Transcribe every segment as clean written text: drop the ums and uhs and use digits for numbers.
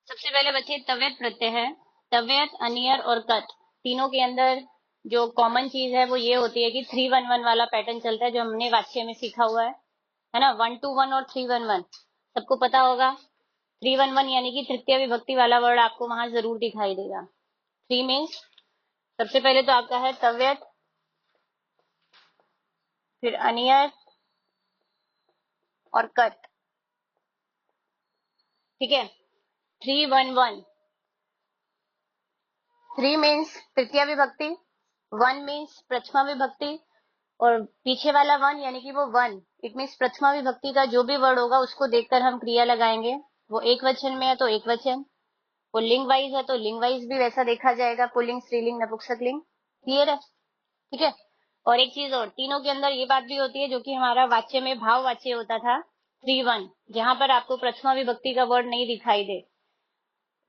सबसे पहले बच्चे तव्यत प्रत्यय है। तव्यत, अनियर और कत, तीनों के अंदर जो कॉमन चीज है वो ये होती है कि 3-1-1 वाला पैटर्न चलता है, जो हमने वाक्य में सीखा हुआ है ना। 1-2-1 और 3-1-1 सबको पता होगा। 3-1-1 यानी कि तृतीय विभक्ति वाला वर्ड आपको वहां जरूर दिखाई देगा। 3 मीन्स सबसे पहले तो आपका है तव्यत, फिर अनियर और कत। ठीक है। 3-1-1, 3 मीन्स तृतीय विभक्ति, 1 मीन्स प्रथमा विभक्ति, और पीछे वाला 1 यानी कि वो 1 इट मीन्स प्रथमा विभक्ति का जो भी वर्ड होगा उसको देखकर हम क्रिया लगाएंगे। वो एक वचन में है तो एक वचन, वो लिंग वाइज है तो लिंग वाइज भी वैसा देखा जाएगा, पुल्लिंग, स्त्रीलिंग, नपुंसकलिंग। क्लियर है? ठीक है। और एक चीज और, तीनों के अंदर ये बात भी होती है जो कि हमारा वाच्य में भाव वाच्य होता था 3-1, जहां पर आपको प्रथमा विभक्ति का वर्ड नहीं दिखाई दे।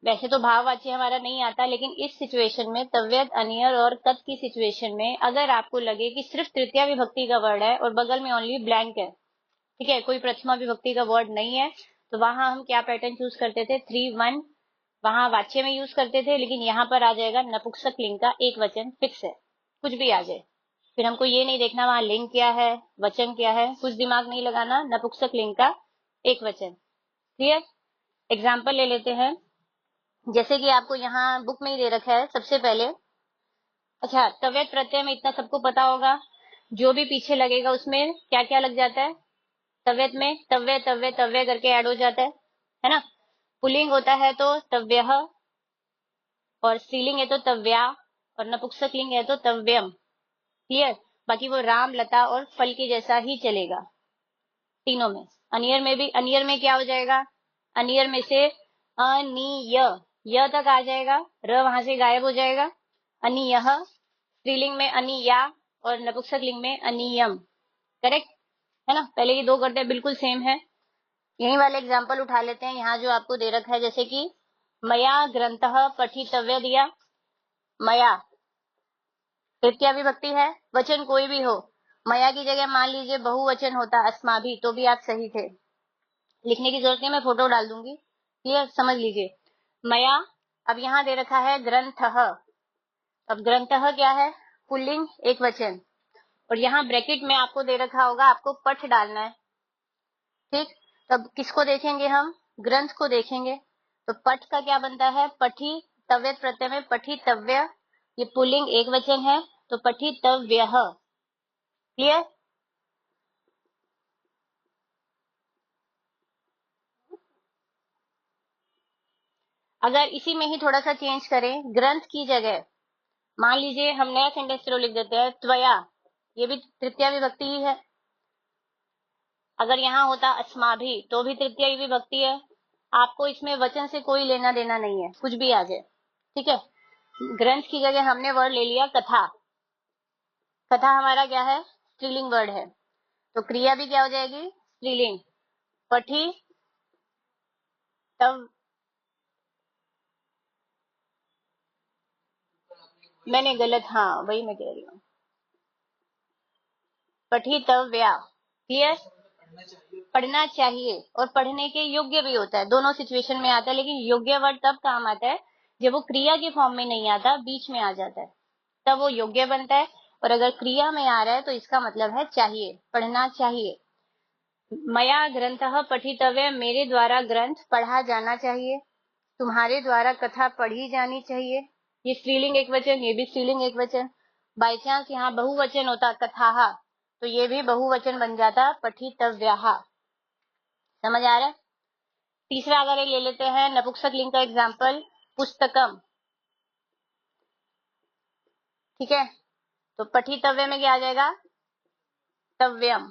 वैसे तो भाववाची हमारा नहीं आता, लेकिन इस सिचुएशन में तव्यत, अनियर और कत की सिचुएशन में अगर आपको लगे कि सिर्फ तृतीय विभक्ति का वर्ड है और बगल में ओनली ब्लैंक है, ठीक है, कोई प्रथमा विभक्ति का वर्ड नहीं है, तो वहां हम क्या पैटर्न चूज करते थे? 3-1 वहां वाच्य में यूज करते थे, लेकिन यहाँ पर आ जाएगा नपुंसक लिंग का एक वचन फिक्स है, कुछ भी आ जाए। फिर हमको ये नहीं देखना वहां लिंग क्या है, वचन क्या है, कुछ दिमाग नहीं लगाना, नपुंसक लिंग का एक वचन। क्लियर? एग्जाम्पल ले लेते हैं, जैसे कि आपको यहाँ बुक में ही दे रखा है। सबसे पहले अच्छा, तव्यत प्रत्यय में इतना सबको पता होगा, जो भी पीछे लगेगा उसमें क्या क्या लग जाता है। तव्यत में तव्य तव्य तव्य करके ऐड हो जाता है ना। पुल्लिंग होता है तो तव्यः, और स्त्रीलिंग है तो तव्या, और नपुंसक लिंग है तो तव्यम। क्लियर? बाकी वो राम, लता और फल के जैसा ही चलेगा तीनों में। अनियर में भी, अनियर में क्या हो जाएगा? अनियर में से अनिय, य तक आ जाएगा, र वहां से गायब हो जाएगा। अनियह, स्त्रीलिंग में अनिया और नपुंसक लिंग में अनियम। करेक्ट है ना? पहले ये दो करते हैं बिल्कुल सेम है। यही वाले एग्जाम्पल उठा लेते हैं, यहाँ जो आपको दे रखा है, जैसे कि मया ग्रंथः पठितव्य दिया। मया तृतीया विभक्ति है, वचन कोई भी हो। मया की जगह मान लीजिए बहुवचन होता अस्माभि, तो भी आप सही थे। लिखने की जरूरत नहीं, मैं फोटो डाल दूंगी। क्लियर? समझ लीजिए। मया, अब यहाँ दे रखा है ग्रंथः। अब ग्रंथः क्या है? पुल्लिंग, एक वचन। और यहाँ ब्रैकेट में आपको दे रखा होगा, आपको पठ डालना है। ठीक, तब किसको देखेंगे हम? ग्रंथ को देखेंगे। तो पठ का क्या बनता है? पठी, तव्यत प्रत्यय में पठितव्य, ये पुल्लिंग एक वचन है तो पठितव्यः। क्लियर? अगर इसी में ही थोड़ा सा चेंज करें, ग्रंथ की जगह मान लीजिए हम नया सेंटेंस चलो लिख देते हैं त्वया, ये भी तृतीया विभक्ति ही है। अगर यहाँ होता अस्माभि तो भी तृतीय विभक्ति है। आपको इसमें वचन से कोई लेना देना नहीं है, कुछ भी आ जाए। ठीक है। ग्रंथ की जगह हमने वर्ड ले लिया कथा। कथा हमारा क्या है? स्त्रीलिंग वर्ड है, तो क्रिया भी क्या हो जाएगी? स्त्रीलिंग। पठी तब, मैंने गलत, हाँ वही मैं कह रही हूँ, पठितव्या। क्लियर? पढ़ना चाहिए और पढ़ने के योग्य भी होता है, दोनों सिचुएशन में आता है, लेकिन योग्य वर्ड तब काम आता है जब वो क्रिया के फॉर्म में नहीं आता, बीच में आ जाता है, तब वो योग्य बनता है। और अगर क्रिया में आ रहा है तो इसका मतलब है चाहिए, पढ़ना चाहिए। मया ग्रंथः पठितव्य, मेरे द्वारा ग्रंथ पढ़ा जाना चाहिए। तुम्हारे द्वारा कथा पढ़ी जानी चाहिए, ये स्त्रीलिंग एक वचन, ये भी स्त्रीलिंग एक वचन। बाई चांस यहाँ बहुवचन होता कथाहा, तो ये भी बहुवचन बन जाता पठितव्याहा। समझ आ रहा है? तीसरा अगर ले लेते हैं नपुंसक लिंग का एग्जाम्पल, पुस्तकम। ठीक है, तो पठितव्य में क्या आ जाएगा? तव्यम।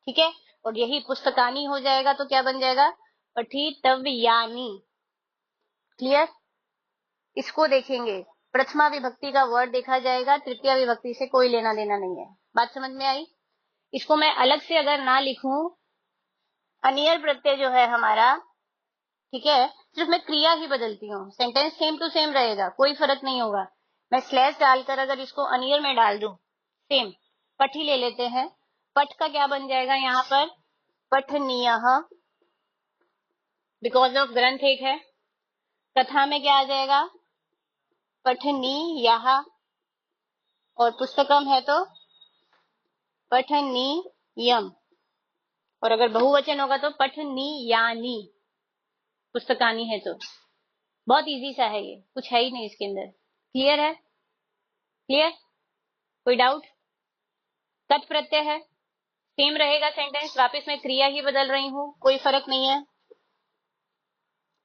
ठीक है, और यही पुस्तकानी हो जाएगा तो क्या बन जाएगा? पठितव्यानी। क्लियर? इसको देखेंगे, प्रथमा विभक्ति का वर्ड देखा जाएगा, तृतीय विभक्ति से कोई लेना देना नहीं है। बात समझ में आई? इसको मैं अलग से अगर ना लिखूं, अनियर प्रत्यय जो है हमारा, ठीक है, सिर्फ मैं क्रिया ही बदलती हूँ, सेंटेंस सेम टू सेम रहेगा, कोई फर्क नहीं होगा। मैं स्लैश डालकर अगर इसको अनियर में डाल दूं, सेम। पठी ले लेते हैं, पठ का क्या बन जाएगा यहाँ पर? पठनीय। बिकॉज ऑफ ग्रंथ एक है। कथा में क्या आ जाएगा? पठनीयः। और पुस्तकम है तो पठनीयम। और अगर बहुवचन होगा तो पठनीयानि। पुस्तकानि है तो। बहुत इजी सा है, ये कुछ है ही नहीं इसके अंदर। क्लियर है? क्लियर? कोई डाउट? तत् प्रत्यय है, सेम रहेगा सेंटेंस, वापस मैं क्रिया ही बदल रही हूँ, कोई फर्क नहीं है।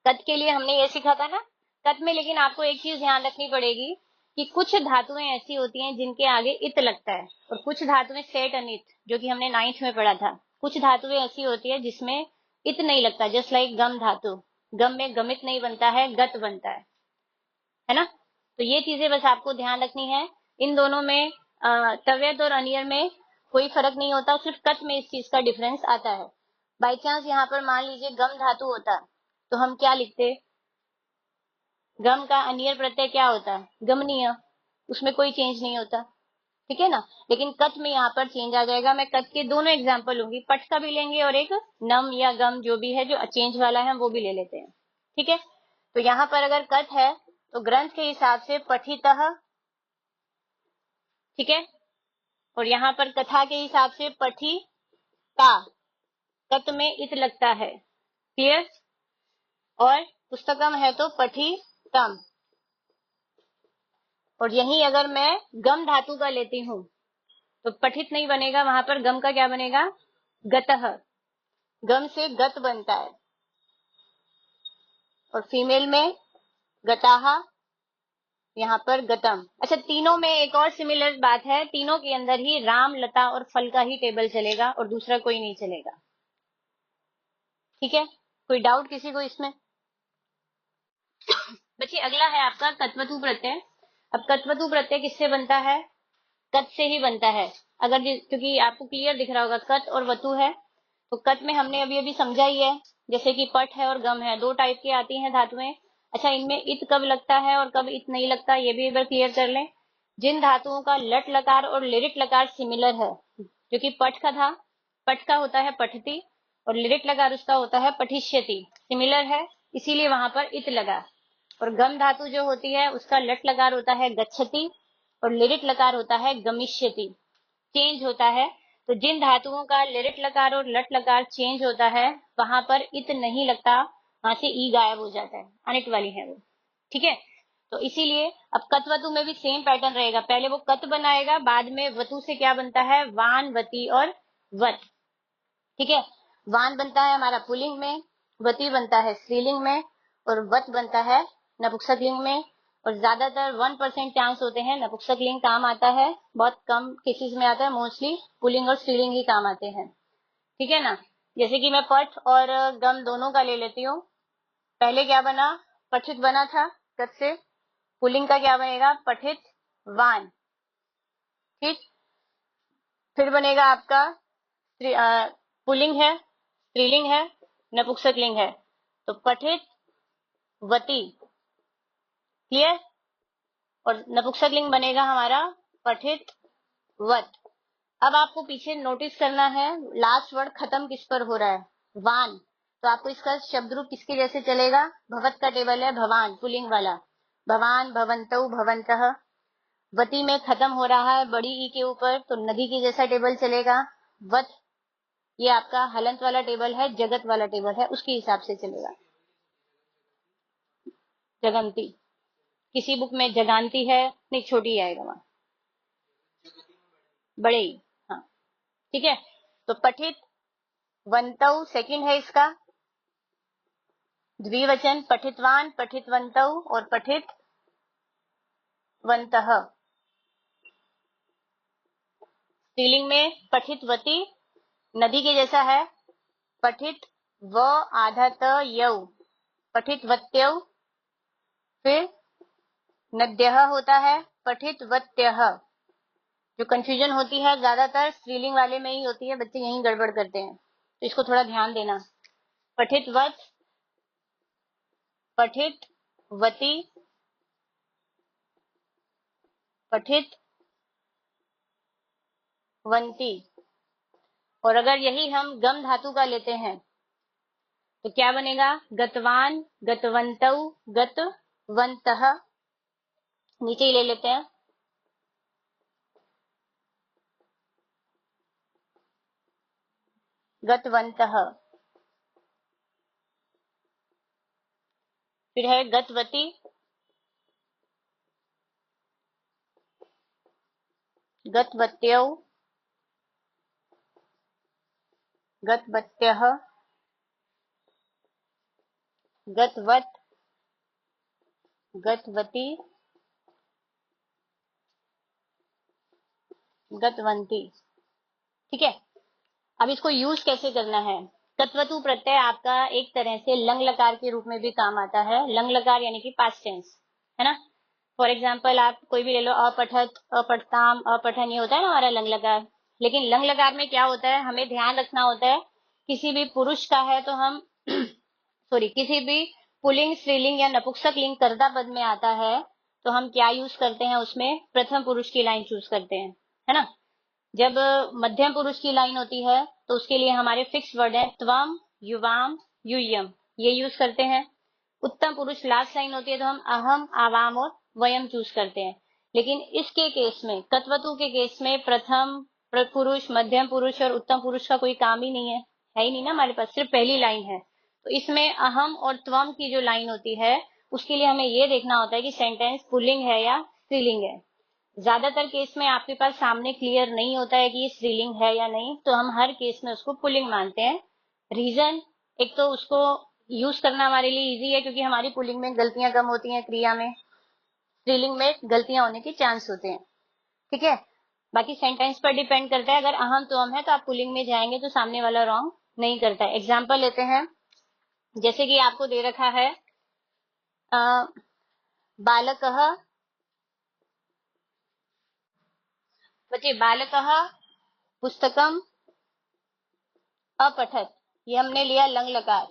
तत् के लिए हमने ये सीखा था ना। तत् में लेकिन आपको एक चीज ध्यान रखनी पड़ेगी कि कुछ धातुएं ऐसी होती हैं जिनके आगे इत लगता है, और कुछ धातुएं सेट अनित, जो कि हमने 9th में पढ़ा था। कुछ धातुएं ऐसी होती है जिसमें इत नहीं लगता, जस्ट लाइक गम धातु। गम में गमित नहीं बनता है, गत बनता है ना। तो ये चीजें बस आपको ध्यान रखनी है। इन दोनों में तव्यत और अनियर में कोई फर्क नहीं होता, सिर्फ कत में इस चीज का डिफरेंस आता है। बाई चांस यहाँ पर मान लीजिए गम धातु होता तो हम क्या लिखते? गम का अनियर प्रत्यय क्या होता है? गमनीय। उसमें कोई चेंज नहीं होता, ठीक है ना। लेकिन कत में यहाँ पर चेंज आ जाएगा। मैं कत के दोनों एग्जाम्पल लूंगी, पठ का भी लेंगे और एक नम या गम जो भी है जो चेंज वाला है वो भी ले लेते हैं, ठीक है। तो यहाँ पर अगर कत है तो ग्रंथ के हिसाब से पठितः, ठीक है। और यहाँ पर कथा के हिसाब से पठिता। कत में इत लगता है, क्लियर। और पुस्तकम है तो पठितम। और यही अगर मैं गम धातु का लेती हूँ तो पठित नहीं बनेगा, वहां पर गम का क्या बनेगा? गतः। गम से गत बनता है। और फीमेल में गताहा, यहाँ पर गतम। अच्छा, तीनों में एक और सिमिलर बात है, तीनों के अंदर ही राम, लता और फल का ही टेबल चलेगा और दूसरा कोई नहीं चलेगा, ठीक है। कोई डाउट किसी को इसमें? बच्चे अगला है आपका कत्वतु प्रत्यय। अब कत्वतु प्रत्यय किससे बनता है? कत से ही बनता है। अगर क्योंकि आपको क्लियर दिख रहा होगा कत और वतु है, तो कत में हमने अभी अभी समझा ही है, जैसे कि पट है और गम है, दो टाइप की आती हैं धातुएं। अच्छा, इनमें इत कब लगता है और कब इत नहीं लगता, ये भी एक बार क्लियर कर लें। जिन धातुओं का लट लकार और लिरिट लकार सिमिलर है, जो कि पट का था, पट का होता है पठती और लिरिट लकार उसका होता है पठिष्यति, सिमिलर है, इसीलिए वहां पर इत लगा। और गम धातु जो होती है उसका लट लकार होता है गच्छति और लिरिट लकार होता है गमिष्यति, चेंज होता है। तो जिन धातुओं का लिरिट लकार और लट लकार चेंज होता है वहां पर इत नहीं लगता, वहां से ई गायब हो जाता है, अनिट वाली है वो, ठीक है। तो इसीलिए अब कत वतु में भी सेम पैटर्न रहेगा, पहले वो कत बनाएगा, बाद में वतु से क्या बनता है? वान, वती और वत, ठीक है। वान बनता है हमारा पुल्लिंग में, वती बनता है स्त्रीलिंग में, और वत बनता है नपुंसक लिंग में। और ज्यादातर 1% चांस होते हैं नपुंसक लिंग काम आता है, बहुत कम केसेस में आता है, मोस्टली पुल्लिंग और स्त्रीलिंग ही काम आते हैं, ठीक है ना। जैसे कि मैं पठ और गम दोनों का ले लेती हूँ। पहले क्या बना? पठित बना था कत से, पुल्लिंग का क्या बनेगा? पठित वान, ठीक। फिर बनेगा आपका पुल्लिंग है, स्त्रीलिंग है, नपुंसक लिंग है, तो पठित वती, क्लियर। और नपुंसक लिंग बनेगा हमारा पठित वत। अब आपको पीछे नोटिस करना है, लास्ट वर्ड खत्म किस पर हो रहा है? वान। तो आपको इसका शब्द रूप किसके जैसे चलेगा? भवत का टेबल है, भवान पुल्लिंग वाला, भवान, भवंतौ, भवंतः। वती में खत्म हो रहा है बड़ी ई के ऊपर, तो नदी के जैसा टेबल चलेगा। वत, ये आपका हलंत वाला टेबल है, जगत वाला टेबल है, उसके हिसाब से चलेगा। जगंती, किसी बुक में जगांती है, नहीं छोटी आएगा वहां, बड़े ही, हाँ, ठीक है। तो पठित वंतौ सेकंड है इसका, द्विवचन पठितवान, पठितवंतौ और पठित वंतः। स्त्रीलिंग में पठितवती, नदी के जैसा है, पठित व आधा त यौ, पठितवत्यौ। फिर नद्यः होता है, पठितवत्यः। जो कंफ्यूजन होती है ज्यादातर स्त्रीलिंग वाले में ही होती है, बच्चे यही गड़बड़ करते हैं, तो इसको थोड़ा ध्यान देना। पठितवत, पठितवती, पठित वंती। और अगर यही हम गम धातु का लेते हैं तो क्या बनेगा, गतवान, गतवन्तौ, गतवन्तः। नीचे ही ले लेते हैं, गतवन्तः। फिर है गतवती, गतवत्यौ, गतवत्यः, गतवत, गतवती, गतवंती। ठीक है, अब इसको यूज कैसे करना है। तत्वतु प्रत्यय आपका एक तरह से लंग लकार के रूप में भी काम आता है। लंग लकार यानी कि पास्ट टेंस, है ना। फॉर एग्जाम्पल आप कोई भी ले लो, अपठत, अपठताम, अपठन, ये होता है ना हमारा लंग लकार। लेकिन लंग लकार में क्या होता है, हमें ध्यान रखना होता है, किसी भी पुरुष का है तो हम सॉरी, किसी भी पुल्लिंग, स्त्रीलिंग या नपुंसक लिंग कर्ता पद में आता है तो हम क्या यूज करते हैं, उसमें प्रथम पुरुष की लाइन चूज करते हैं, है ना। जब मध्यम पुरुष की लाइन होती है तो उसके लिए हमारे फिक्स वर्ड है त्वम, युवाम, यूयम, ये यूज करते हैं। उत्तम पुरुष लास्ट लाइन होती है तो हम अहम, आवाम और वयम चूज करते हैं। लेकिन इसके केस में, तत्वतु के केस में, प्रथम पुरुष, मध्यम पुरुष और उत्तम पुरुष का कोई काम ही नहीं है ही नहीं ना हमारे पास, सिर्फ पहली लाइन है। तो इसमें अहम और त्वम की जो लाइन होती है उसके लिए हमें ये देखना होता है कि सेंटेंस पुल्लिंग है या स्त्रीलिंग है। ज्यादातर केस में आपके पास सामने क्लियर नहीं होता है कि ये स्त्रीलिंग है या नहीं, तो हम हर केस में उसको पुल्लिंग मानते हैं। रीजन, एक तो उसको यूज करना हमारे लिए इजी है क्योंकि हमारी पुल्लिंग में गलतियां कम होती हैं, क्रिया में, स्त्रीलिंग में गलतियां होने के चांस होते हैं। ठीक है, बाकी सेंटेंस पर डिपेंड करता है। अगर अहम तो हम है तो आप पुल्लिंग में जाएंगे तो सामने वाला रॉन्ग नहीं करता है। एग्जाम्पल लेते हैं, जैसे कि आपको दे रखा है बालकः, बच्चे बालकः पुस्तकम अपठत, ये हमने लिया लंग लकार।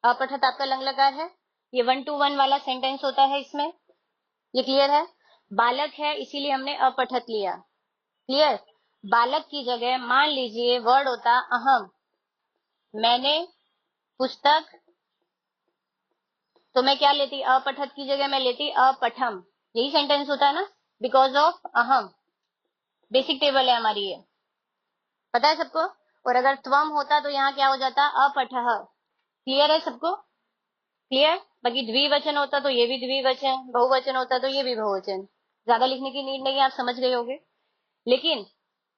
अपठत आपका लंग लकार है, ये 1 to 1 वाला सेंटेंस होता है इसमें, ये क्लियर है। बालक है इसीलिए हमने अपठत लिया, क्लियर। बालक की जगह मान लीजिए वर्ड होता अहम, मैंने पुस्तक, तो मैं क्या लेती, अपठत की जगह मैं लेती अपठम, यही सेंटेंस होता है ना, बिकॉज ऑफ अहम। बेसिक टेबल है हमारी ये, पता है सबको। और अगर त्वम होता तो यहाँ क्या हो जाता, अपठः। क्लियर है सबको, क्लियर। बाकी द्विवचन होता तो ये भी द्विवचन, बहुवचन होता तो ये भी बहुवचन, ज्यादा लिखने की नीड नहीं है, आप समझ गए होंगे। लेकिन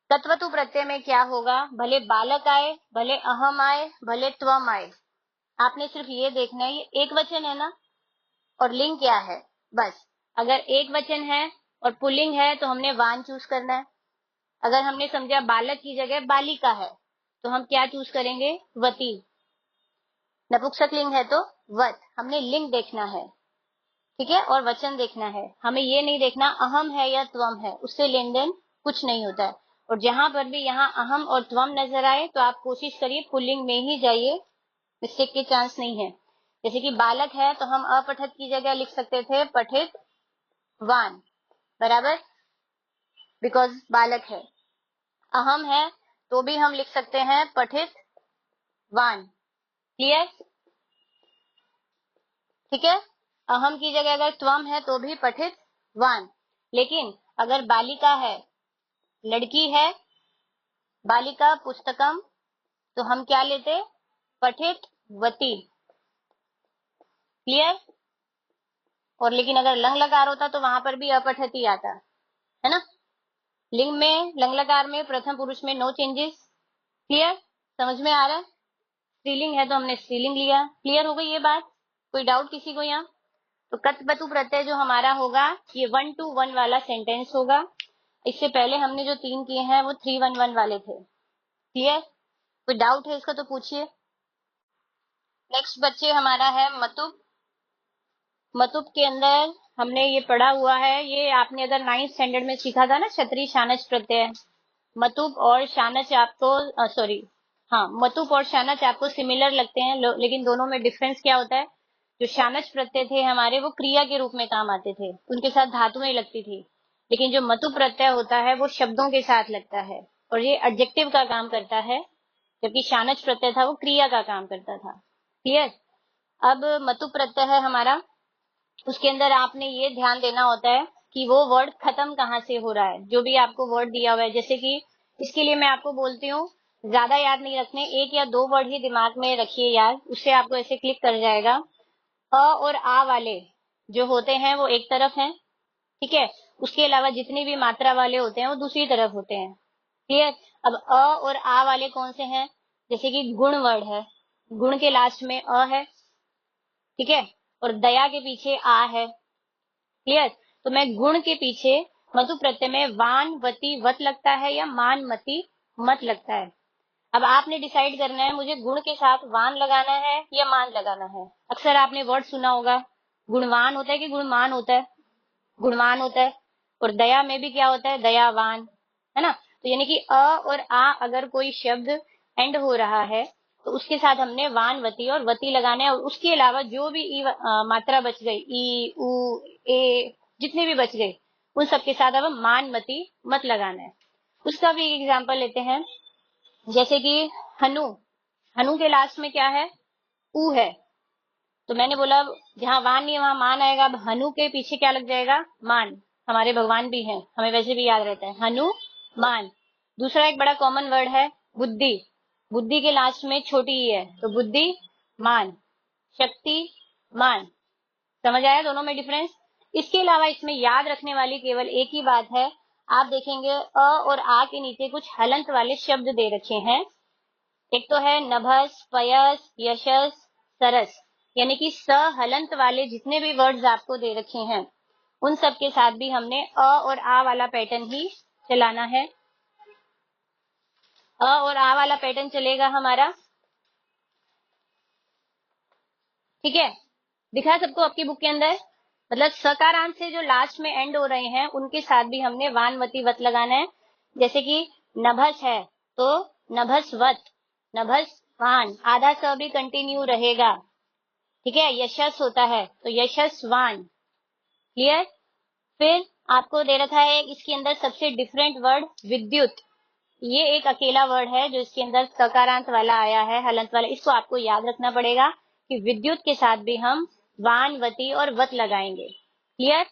तत्वतु प्रत्यय में क्या होगा, भले बालक आए, भले अहम आए, भले त्वम आए, आपने सिर्फ ये देखना है ये एक वचन है ना, और लिंग क्या है, बस। अगर एक वचन है और पुल्लिंग है तो हमने वान चूज करना है। अगर हमने समझा बालक की जगह बालिका है तो हम क्या चूज करेंगे, वती। नपुंसक लिंग है तो वत, हमने लिंग देखना है, ठीक है, और वचन देखना है। हमें ये नहीं देखना अहम है या त्वम है, उससे लेन देन कुछ नहीं होता है। और जहां पर भी यहाँ अहम और त्वम नजर आए तो आप कोशिश करिए पुल्लिंग में ही जाइए, मिस्टेक के चांस नहीं है। जैसे कि बालक है तो हम अपठित की जगह लिख सकते थे पठित वान, बराबर, बिकॉज बालक है। अहम है तो भी हम लिख सकते हैं पठित वान, क्लियर, ठीक है। अहम की जगह अगर त्वम है तो भी पठित वान। लेकिन अगर बालिका है, लड़की है, बालिका पुस्तकम, तो हम क्या लेते, पठित वती, क्लियर। और लेकिन अगर लंग लकार होता तो वहां पर भी अपठित ही आता, है ना। लिंग में, लंग लकार में, प्रथम पुरुष में नो चेंजेस, क्लियर, समझ में आ रहा है। स्त्रीलिंग है तो हमने स्त्रीलिंग लिया, क्लियर हो गई ये बात, कोई डाउट किसी को यहाँ। तो कत्बतु प्रत्यय जो हमारा होगा ये 1 to 1 वाला सेंटेंस होगा। इससे पहले हमने जो 3 किए हैं वो 3-1-1 वाले थे, क्लियर। कोई डाउट है इसका तो पूछिए। नेक्स्ट बच्चे हमारा है मतुब। मतुब के अंदर हमने ये पढ़ा हुआ है, ये आपने अगर 9th स्टैंडर्ड में सीखा था ना, क्षत्रिय शानच प्रत्यय। मतुब और शानच आपको सॉरी, हाँ, मतुब और शानच आपको सिमिलर लगते हैं, लेकिन दोनों में डिफरेंस क्या होता है। जो शानच प्रत्यय थे हमारे वो क्रिया के रूप में काम आते थे, उनके साथ धातुएं लगती थी। लेकिन जो मतुब प्रत्यय होता है वो शब्दों के साथ लगता है और ये एडजेक्टिव का काम करता है, जबकि शानच प्रत्यय था वो क्रिया का काम करता था। क्लियर। अब मतु प्रत्यय है हमारा, उसके अंदर आपने ये ध्यान देना होता है कि वो वर्ड खत्म कहाँ से हो रहा है। जो भी आपको वर्ड दिया हुआ है, जैसे कि इसके लिए मैं आपको बोलती हूँ, ज्यादा याद नहीं रखने, 1 या 2 वर्ड ही दिमाग में रखिए याद, उससे आपको ऐसे क्लिक कर जाएगा। अ और आ वाले जो होते हैं वो एक तरफ हैं, ठीक है। उसके अलावा जितनी भी मात्रा वाले होते हैं वो दूसरी तरफ होते हैं। क्लियर। अब अ और आ वाले कौन से हैं, जैसे कि गुण वर्ड है, गुण के लास्ट में अ है, ठीक है, और दया के पीछे आ है। क्लियर। तो मैं गुण के पीछे मतु प्रत्यय में वान वती वत लगता है या मान मति मत लगता है। अब आपने डिसाइड करना है मुझे गुण के साथ वान लगाना है या मान लगाना है। अक्सर आपने वर्ड सुना होगा, गुणवान होता है कि गुणमान होता है, गुणवान होता है। और दया में भी क्या होता है, दयावान, है ना। तो यानी कि अ और आ अगर कोई शब्द एंड हो रहा है तो उसके साथ हमने वान वती और वती लगाना है, और उसके अलावा जो भी मात्रा बच गई, ई उ ए जितने भी बच गए उन सबके साथ अब हम मान मती मत लगाना है। उसका भी एक एग्जाम्पल लेते हैं, जैसे कि हनु, हनु के लास्ट में क्या है, ऊ है। तो मैंने बोला जहां वान नहीं है वहां मान आएगा। अब हनु के पीछे क्या लग जाएगा, मान। हमारे भगवान भी हैं, हमें वैसे भी याद रहता है, हनु मान। दूसरा एक बड़ा कॉमन वर्ड है बुद्धि, बुद्धि के लास्ट में छोटी ई है तो बुद्धि मान, शक्ति मान। समझ आया दोनों में डिफरेंस। इसके अलावा इसमें याद रखने वाली केवल एक ही बात है, आप देखेंगे अ और आ के नीचे कुछ हलंत वाले शब्द दे रखे हैं। एक तो है नभस, पयस, यशस, सरस, यानी कि स हलंत वाले जितने भी वर्ड्स आपको दे रखे हैं उन सब के साथ भी हमने अ और आ वाला पैटर्न ही चलाना है। अ और आ वाला पैटर्न चलेगा हमारा, ठीक है। दिखा सबको आपकी बुक के अंदर, मतलब सकारांत से जो लास्ट में एंड हो रहे हैं उनके साथ भी हमने वानवती वत लगाना है। जैसे कि नभस है तो नभसवत, नभस वान, आधा स भी कंटिन्यू रहेगा, ठीक है। यशस होता है तो यशस्वान। क्लियर। फिर आपको दे रखा है इसके अंदर सबसे डिफरेंट वर्ड विद्युत, ये एक अकेला वर्ड है जो इसके अंदर सकारांत वाला आया है, हलंत वाला, इसको आपको याद रखना पड़ेगा कि विद्युत के साथ भी हम वान वती और वत लगाएंगे। क्लियर।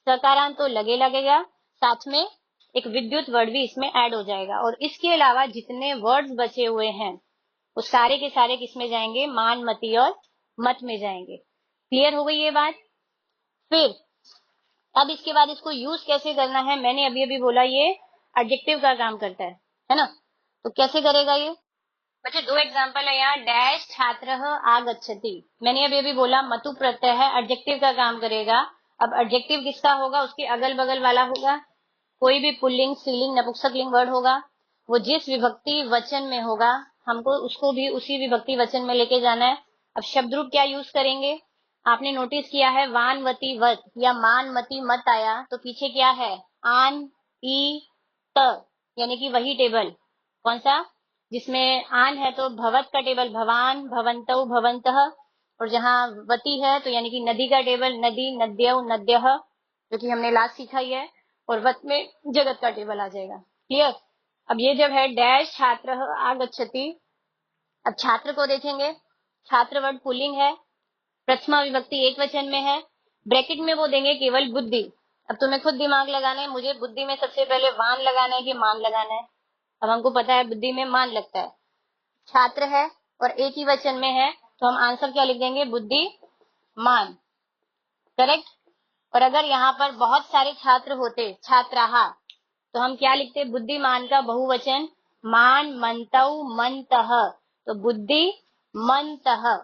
सकारांत तो लगेगा, साथ में एक विद्युत वर्ड भी इसमें ऐड हो जाएगा, और इसके अलावा जितने वर्ड्स बचे हुए हैं वो सारे के सारे किसमें जाएंगे, मान मती और मत में जाएंगे। क्लियर हो गई ये बात। फिर अब इसके बाद इसको यूज कैसे करना है, मैंने अभी अभी बोला ये एडजेक्टिव का काम करता है ना। तो कैसे करेगा ये बच्चे, 2 एग्जांपल है यहाँ, डैश छात्र आगच्छति। मैंने अभी अभी बोला मतु प्रत्यय है, एडजेक्टिव का काम करेगा। अब एडजेक्टिव किसका होगा, उसके अगल बगल वाला होगा। कोई भी पुल्लिंग स्त्रीलिंग नपुंसकलिंग वर्ड होगा, वो जिस विभक्ति वचन में होगा हमको उसको भी उसी विभक्ति वचन में लेके जाना है। अब शब्द रूप क्या यूज करेंगे, आपने नोटिस किया है वानवती वत या मानमती मत आया तो पीछे क्या है, आन ई त, यानी कि वही टेबल। कौन सा, जिसमें आन है तो भवत का टेबल भवान भवंतौ भवंतः, और जहां वती है तो यानी कि नदी का टेबल नदी नद्यौ नद्यः, जो कि हमने लास्ट सीखा ही है। और वत में जगत का टेबल आ जाएगा। क्लियर। अब ये जब है डैश छात्र आगच्छति, अब छात्र को देखेंगे, छात्र वर्ड पुल्लिंग है, प्रथमा विभक्ति एक वचन में है, ब्रैकेट में वो देंगे केवल बुद्धि। अब तुम्हें खुद दिमाग लगाना है, मुझे बुद्धि में सबसे पहले वान लगाना है कि मान लगाना है। अब हमको पता है बुद्धि में मान लगता है, छात्र है और एक ही वचन में है तो हम आंसर क्या लिख देंगे, बुद्धि मान। करेक्ट। और अगर यहाँ पर बहुत सारे छात्र होते, छात्राहा, तो हम क्या लिखते, बुद्धिमान का बहुवचन मान मंतौ मंतः, तो बुद्धि मंतः।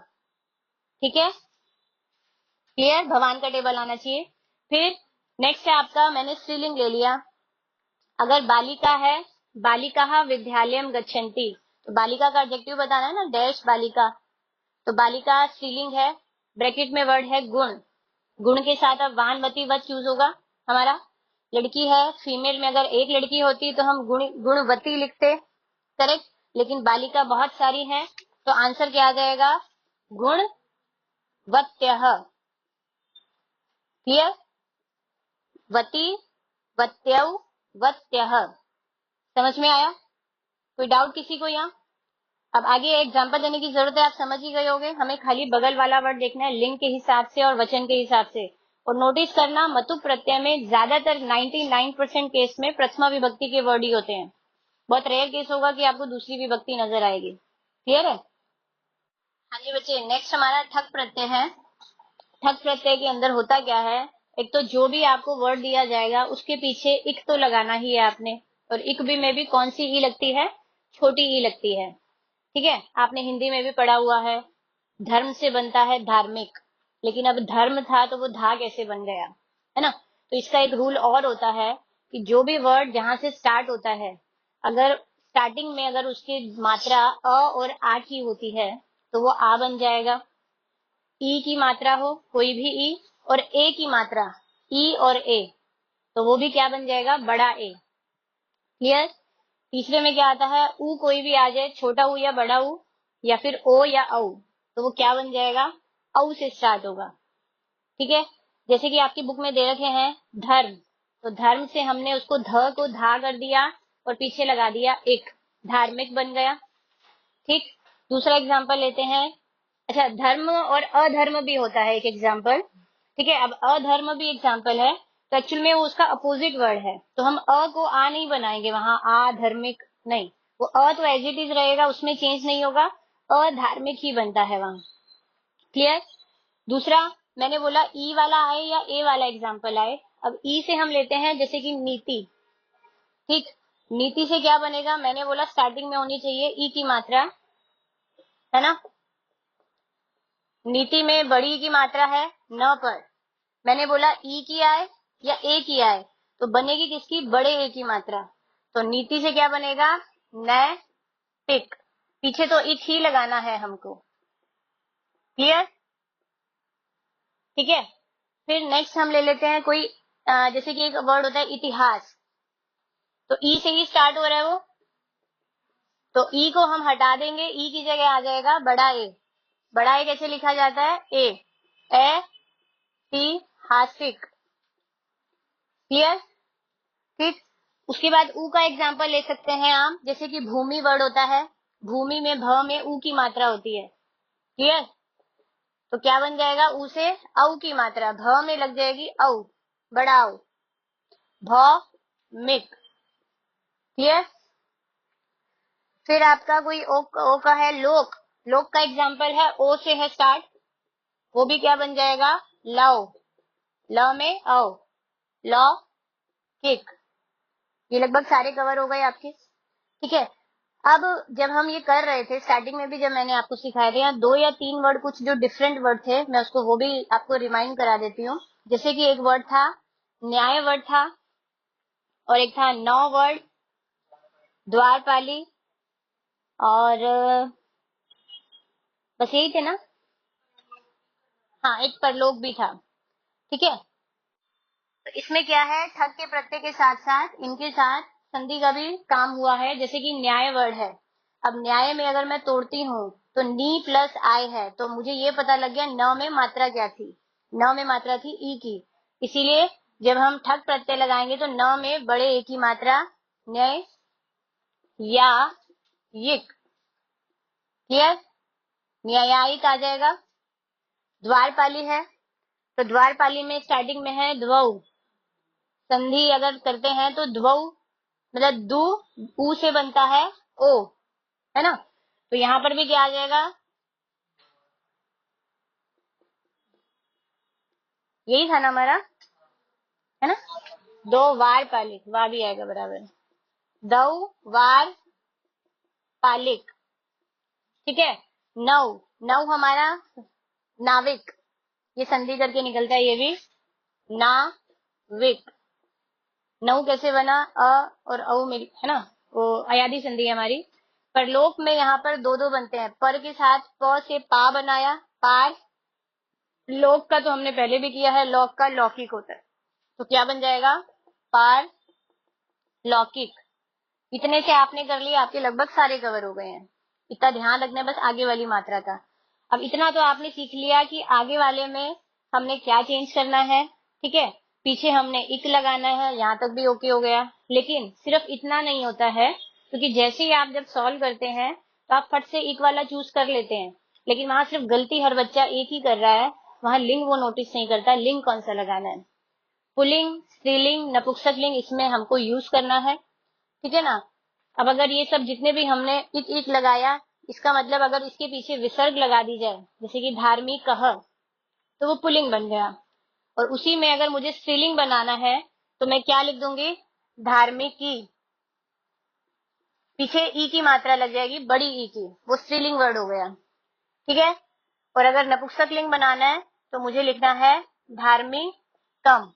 ठीक है। क्लियर। भगवान का टेबल आना चाहिए। फिर नेक्स्ट है आपका, मैंने स्त्रीलिंग ले लिया। अगर बालिका है, बालिका विद्यालयम गच्छन्ति, तो बालिका का एडजेक्टिव बताना है ना, डैश बालिका, तो बालिका स्त्रीलिंग है, ब्रैकेट में वर्ड है गुण, गुण के साथ अब वानवती वत चूज होगा हमारा। लड़की है, फीमेल में अगर एक लड़की होती तो हम गुणवती लिखते, करेक्ट। लेकिन बालिका बहुत सारी हैं तो आंसर क्या आ जाएगा, गुणवत्यः। क्लियर। वती वत्यौ वत्यः। समझ में आया, कोई डाउट किसी को यहाँ। अब आगे एग्जांपल देने की जरूरत है, आप समझ ही गए होंगे। हमें खाली बगल वाला वर्ड देखना है लिंग के हिसाब से और वचन के हिसाब से। और नोटिस करना, मतुप प्रत्यय में ज्यादातर 99% केस में प्रथमा विभक्ति के वर्ड ही होते हैं। बहुत रेयर केस होगा कि आपको दूसरी विभक्ति नजर आएगी। क्लियर है? हाँ जी बच्चे, नेक्स्ट हमारा ठक प्रत्यय है। ठक प्रत्यय के अंदर होता क्या है, एक तो जो भी आपको वर्ड दिया जाएगा उसके पीछे इक तो लगाना ही है आपने। और इक भी में भी कौन सी ई लगती है, छोटी ई लगती है। ठीक है, आपने हिंदी में भी पढ़ा हुआ है, धर्म से बनता है धार्मिक, लेकिन अब धर्म था तो वो धा कैसे बन गया, है ना। तो इसका एक रूल और होता है कि जो भी वर्ड जहां से स्टार्ट होता है, अगर स्टार्टिंग में अगर उसकी मात्रा अ और आ की होती है तो वो आ बन जाएगा। ई की मात्रा हो कोई भी ई और ए की मात्रा ई और ए, तो वो भी क्या बन जाएगा, बड़ा ए। क्लियर? तीसरे में क्या आता है, ऊ कोई भी आ जाए, छोटा ऊ या बड़ा ऊ, या फिर ओ या औ, तो वो क्या बन जाएगा, औ से स्टार्ट होगा। ठीक है, जैसे कि आपकी बुक में दे रखे हैं धर्म, तो धर्म से हमने उसको ध को धा कर दिया और पीछे लगा दिया एक, धार्मिक बन गया। ठीक, दूसरा एग्जाम्पल लेते हैं। अच्छा, धर्म और अधर्म भी होता है एक एग्जाम्पल। ठीक है, अब अधर्म भी एग्जाम्पल है, तो एक्चुअल में वो उसका अपोजिट वर्ड है, तो हम अ को आ नहीं बनाएंगे वहां, आ धार्मिक नहीं, वो अ तो एज इट इज रहेगा, उसमें चेंज नहीं होगा, अधार्मिक ही बनता है वहां। क्लियर? दूसरा, मैंने बोला ई वाला आए या ए वाला एग्जाम्पल आए। अब ई से हम लेते हैं जैसे कि नीति। ठीक, नीति से क्या बनेगा, मैंने बोला स्टार्टिंग में होनी चाहिए ई की मात्रा, है ना। नीति में बड़ी ई की मात्रा है न पर, मैंने बोला ई की आए या ए की आए, तो बनेगी किसकी, बड़े ए की मात्रा। तो नीति से क्या बनेगा, नैतिक, पीछे तो इक ही लगाना है हमको। क्लियर? ठीक है, फिर नेक्स्ट हम ले लेते हैं कोई जैसे कि एक वर्ड होता है इतिहास, तो ई से ही स्टार्ट हो रहा है वो, तो ई को हम हटा देंगे, ई की जगह आ जाएगा बड़ा ए। बड़ा ए कैसे लिखा जाता है, ए टी हासिक। क्लियर? ठीक, उसके बाद ऊ का एग्जाम्पल ले सकते हैं आप, जैसे कि भूमि वर्ड होता है, भूमि में भ में ऊ की मात्रा होती है। क्लियर? तो क्या बन जाएगा, ऊ से औ की मात्रा, भ में लग जाएगी औ, बड़ा औ, भौमिक। क्लियर? फिर आपका कोई ओ का है लोक, लोक का एग्जाम्पल है ओ से है स्टार्ट, वो भी क्या बन जाएगा, लव, ल में औ, लॉ किक। ये लगभग सारे कवर हो गए आपके। ठीक है, अब जब हम ये कर रहे थे स्टार्टिंग में भी, जब मैंने आपको सिखाए थे, यहाँ 2 या 3 वर्ड कुछ जो डिफरेंट वर्ड थे, मैं उसको वो भी आपको रिमाइंड करा देती हूँ। जैसे कि एक वर्ड था न्याय वर्ड था, और एक था नौ वर्ड, द्वारपाली, और बस यही थे ना। हाँ, एक परलोक भी था। ठीक है, तो इसमें क्या है, ठग के प्रत्यय के साथ साथ इनके साथ संधि का भी काम हुआ है। जैसे कि न्याय वर्ड है, अब न्याय में अगर मैं तोड़ती हूँ तो नी प्लस आय है, तो मुझे ये पता लग गया न में मात्रा क्या थी, न में मात्रा थी ई की, इसीलिए जब हम ठग प्रत्यय लगाएंगे तो न में बड़े ए की मात्रा, न्याय या यिक। क्लियर? न्यायिक आ जाएगा। द्वारपाली है, तो द्वारपाली में स्टार्टिंग में है द्वौ, संधि अगर करते हैं तो द्वौ मतलब दू, ऊ से बनता है ओ, है ना। तो यहाँ पर भी क्या आ जाएगा, यही था ना हमारा, है ना। दो वार पालिक, वार भी आएगा बराबर, दो वार पालिक। ठीक है, नौ, नौ हमारा नाविक, ये संधि करके निकलता है, ये भी नाविक। नौ कैसे बना, अ और औ मिल, है ना, वो अयादी संधि है हमारी। परलोक में यहाँ पर दो दो बनते हैं, पर के साथ प से पा बनाया, पार। लोक का तो हमने पहले भी किया है, लोक का लौकिक होता है, तो क्या बन जाएगा, पार लौकिक। इतने से आपने कर लिया, आपके लगभग सारे कवर हो गए हैं। इतना ध्यान रखना है बस आगे वाली मात्रा का। अब इतना तो आपने सीख लिया कि आगे वाले में हमने क्या चेंज करना है। ठीक है, पीछे हमने इक लगाना है, यहाँ तक भी ओके हो गया। लेकिन सिर्फ इतना नहीं होता है, क्योंकि जैसे ही आप जब सॉल्व करते हैं तो आप फट से एक वाला चूज कर लेते हैं, लेकिन वहां सिर्फ गलती हर बच्चा एक ही कर रहा है, वहां लिंग वो नोटिस नहीं करता लिंग कौन सा लगाना है। पुल्लिंग, स्त्रीलिंग, नपुंसक लिंग इसमें हमको यूज करना है, ठीक है ना। अब अगर ये सब जितने भी हमने इक लगाया, इसका मतलब अगर इसके पीछे विसर्ग लगा दी जाए, जैसे कि धार्मिक कह, तो वो पुल्लिंग बन गया। और उसी में अगर मुझे स्त्रीलिंग बनाना है तो मैं क्या लिख दूंगी, धार्मिक की, पीछे ई की मात्रा लग जाएगी, बड़ी ई की, वो स्त्रीलिंग वर्ड हो गया, ठीक है। और अगर नपुंसक लिंग बनाना है तो मुझे लिखना है धार्मिक कम।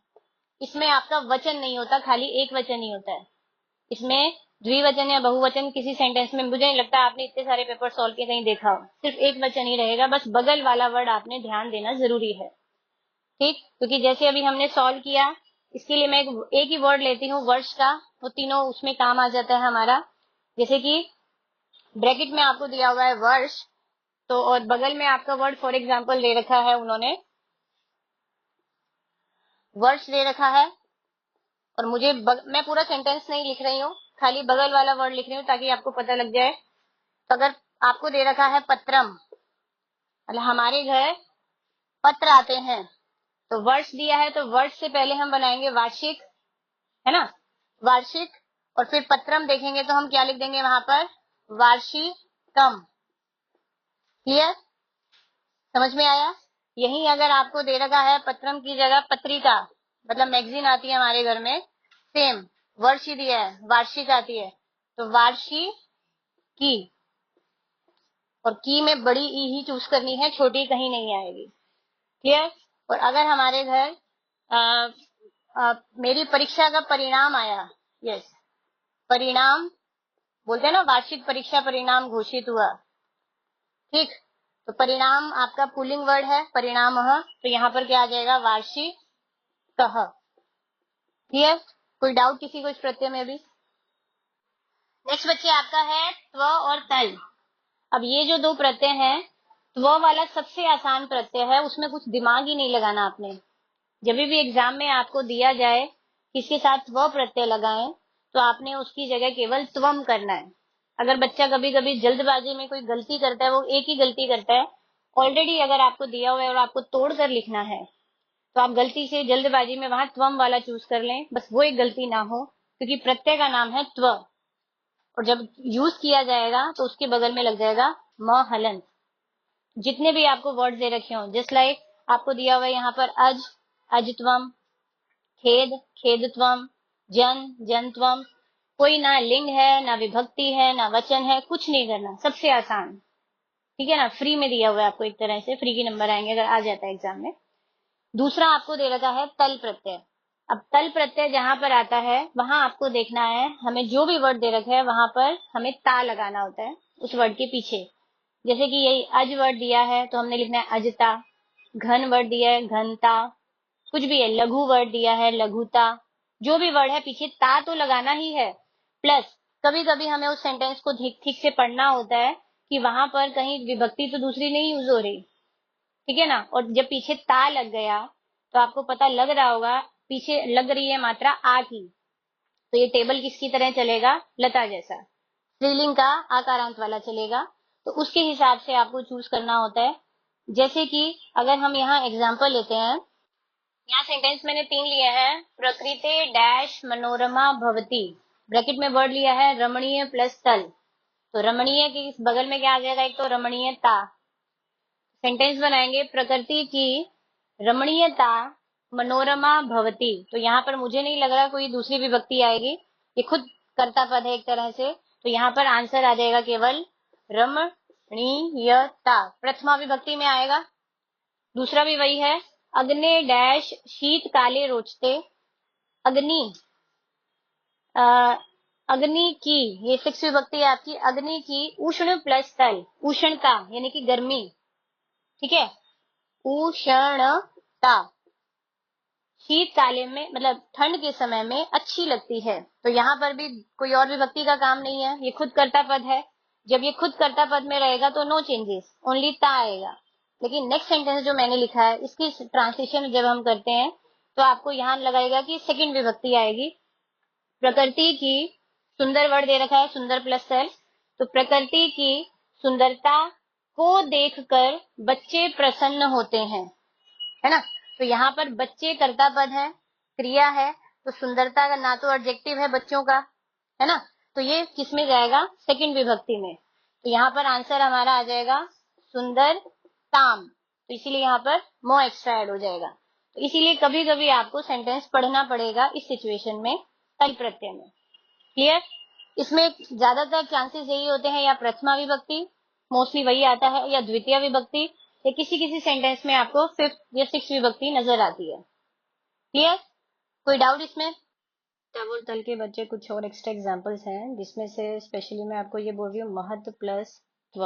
इसमें आपका वचन नहीं होता, खाली एक वचन ही होता है। इसमें द्विवचन या बहुवचन किसी सेंटेंस में, मुझे नहीं लगता आपने इतने सारे पेपर सॉल्व किए कहीं देखा हो, सिर्फ एक वचन ही रहेगा, बस बगल वाला वर्ड आपने ध्यान देना जरूरी है, ठीक। क्योंकि जैसे अभी हमने सॉल्व किया, इसके लिए मैं एक ही वर्ड लेती हूँ वर्ष का, वो तीनों उसमें काम आ जाता है हमारा। जैसे कि ब्रैकेट में आपको दिया हुआ है वर्ष, तो और बगल में आपका वर्ड फॉर एग्जाम्पल दे रखा है उन्होंने, वर्ष दे रखा है। और मुझे मैं पूरा सेंटेंस नहीं लिख रही हूँ, खाली बगल वाला वर्ड लिख रही हूँ ताकि आपको पता लग जाए। तो अगर आपको दे रखा है पत्रम, मतलब हमारे घर पत्र आते हैं, तो वर्ष दिया है तो वर्ष से पहले हम बनाएंगे वार्षिक, है ना, वार्षिक। और फिर पत्रम देखेंगे तो हम क्या लिख देंगे वहां पर, वार्षिकम। क्लियर, समझ में आया। यही अगर आपको दे रखा है पत्रम की जगह पत्रिका, मतलब मैगजीन आती है हमारे घर में, सेम वर्ष ही दिया है, वार्षिक आती है, तो वार्षिक की, और की में बड़ी ई ही चूज करनी है, छोटी कहीं नहीं आएगी। क्लियर। और अगर हमारे घर मेरी परीक्षा का परिणाम आया, यस, परिणाम बोलते हैं ना, वार्षिक परीक्षा परिणाम घोषित हुआ, ठीक। तो परिणाम आपका पुल्लिंग वर्ड है, परिणाम, तो यहाँ पर क्या आ जाएगा, वार्षिक कह। क्लियर, कोई डाउट किसी को इस प्रत्यय में भी। नेक्स्ट बच्चे आपका है त्व और तल। अब ये जो दो प्रत्यय हैं, त्व वाला सबसे आसान प्रत्यय है, उसमें कुछ दिमाग ही नहीं लगाना आपने। जब भी एग्जाम में आपको दिया जाए किसके साथ त्व प्रत्यय लगाएं, तो आपने उसकी जगह केवल त्वम करना है। अगर बच्चा कभी कभी जल्दबाजी में कोई गलती करता है, वो एक ही गलती करता है, ऑलरेडी अगर आपको दिया हुआ है और आपको तोड़कर लिखना है, तो आप गलती से जल्दबाजी में वहां त्वम वाला चूज कर लें, बस वो एक गलती ना हो, क्योंकि प्रत्यय का नाम है त्व। और जब यूज किया जाएगा तो उसके बगल में लग जाएगा म हलन। जितने भी आपको वर्ड दे रखे हो, जस्ट लाइक आपको दिया हुआ है यहाँ पर अज, अजत्वम, खेद, खेदत्वम, जन, जनत्वम, कोई ना लिंग है, ना विभक्ति है, ना वचन है, कुछ नहीं करना, सबसे आसान, ठीक है ना। फ्री में दिया हुआ है आपको, एक तरह से फ्री के नंबर आएंगे अगर आ जाता है एग्जाम में। दूसरा आपको दे रखा है तल प्रत्यय। अब तल प्रत्यय जहां पर आता है वहां आपको देखना है, हमें जो भी वर्ड दे रखा है वहां पर हमें ता लगाना होता है उस वर्ड के पीछे। जैसे कि यही अज वर्ड दिया है तो हमने लिखना है अजता, घन वर्ड दिया है घनता, कुछ भी है, लघु वर्ड दिया है लघुता, जो भी वर्ड है पीछे ता तो लगाना ही है। प्लस कभी कभी हमें उस सेंटेंस को ठीक ठीक से पढ़ना होता है कि वहां पर कहीं विभक्ति तो दूसरी नहीं यूज हो रही, ठीक है ना। और जब पीछे ता लग गया तो आपको पता लग रहा होगा पीछे लग रही है मात्रा आ की, तो ये टेबल किसकी तरह चलेगा, लता जैसा, स्त्रीलिंग का आकारांत वाला चलेगा। तो उसके हिसाब से आपको चूज करना होता है। जैसे कि अगर हम यहाँ एग्जाम्पल लेते हैं, यहाँ सेंटेंस मैंने 3 लिए हैं, प्रकृति डैश मनोरमा भवती, ब्रैकेट में वर्ड लिया है रमणीय प्लस तल, तो रमणीय के इस बगल में क्या आ जाएगा, एक तो रमणीयता। सेंटेंस बनाएंगे प्रकृति की रमणीयता मनोरमा भवती, तो यहाँ पर मुझे नहीं लग रहा कोई दूसरी विभक्ति आएगी, ये खुद कर्ता पद है एक तरह से, तो यहाँ पर आंसर आ जाएगा केवल रमणीयता, प्रथमा विभक्ति में आएगा। दूसरा भी वही है, अग्नि डैश शीत काले रोचते, अग्नि, अग्नि की, ये 6 विभक्ति है आपकी, अग्नि की उष्ण प्लस तल, उष्णता यानी कि गर्मी, ठीक है, उष्णता शीतकालीन में मतलब ठंड के समय में अच्छी लगती है, तो यहाँ पर भी कोई और विभक्ति का काम नहीं है, ये खुद कर्ता पद है। जब ये खुद कर्ता पद में रहेगा तो नो चेंजेस, ओनली ता आएगा। लेकिन नेक्स्ट सेंटेंस जो मैंने लिखा है इसकी ट्रांसलेशन जब हम करते हैं तो आपको यहाँ लगेगा कि सेकंड विभक्ति आएगी। प्रकृति की, सुंदर वर्ड दे रखा है सुंदर प्लस सेल, तो प्रकृति की सुंदरता को देखकर बच्चे प्रसन्न होते हैं, है ना। तो यहाँ पर बच्चे कर्ता पद है, क्रिया है, तो सुंदरता का ना तो एडजेक्टिव है बच्चों का, है ना, तो ये किस में जाएगा, सेकंड विभक्ति में। तो यहाँ पर आंसर हमारा आ जाएगा सुंदरताम, तो इसीलिए यहाँ पर मो एक्स्ट्रा ऐड हो जाएगा। तो इसीलिए कभी कभी आपको सेंटेंस पढ़ना पड़ेगा इस सिचुएशन में तल प्रत्यय में। क्लियर। इसमें ज्यादातर चांसेस यही होते हैं या प्रथमा विभक्ति मोस्टली वही आता है, या द्वितीय विभक्ति, या किसी किसी सेंटेंस में आपको फिफ्थ या सिक्स विभक्ति नजर आती है। क्लियर। कोई डाउट इसमें। तब और तल के बच्चे कुछ और एक्स्ट्रा एग्जांपल्स हैं, जिसमें से स्पेशली मैं आपको ये बोल रही हूँ महत्व प्लस त्व,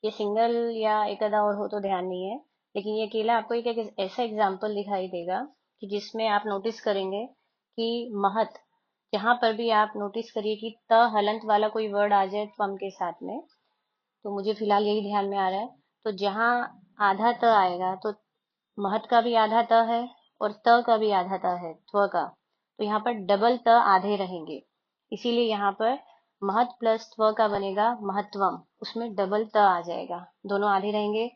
ये सिंगल या एक आधा और हो तो ध्यान नहीं है, लेकिन ये अकेला आपको एक ऐसा एग्जाम्पल दिखाई देगा कि जिसमें आप नोटिस करेंगे कि महत, जहां पर भी आप नोटिस करिए कि त हलंत वाला कोई वर्ड आ जाए त्वम के साथ में, तो मुझे फिलहाल यही ध्यान में आ रहा है, तो जहां आधा त आएगा तो महत का भी आधा त है और त का भी आधा त है त्व का, तो यहाँ पर डबल त आधे रहेंगे, इसीलिए यहाँ पर महत प्लस त्व का बनेगा महत्वम, उसमें डबल त आ जाएगा, दोनों आधे रहेंगे।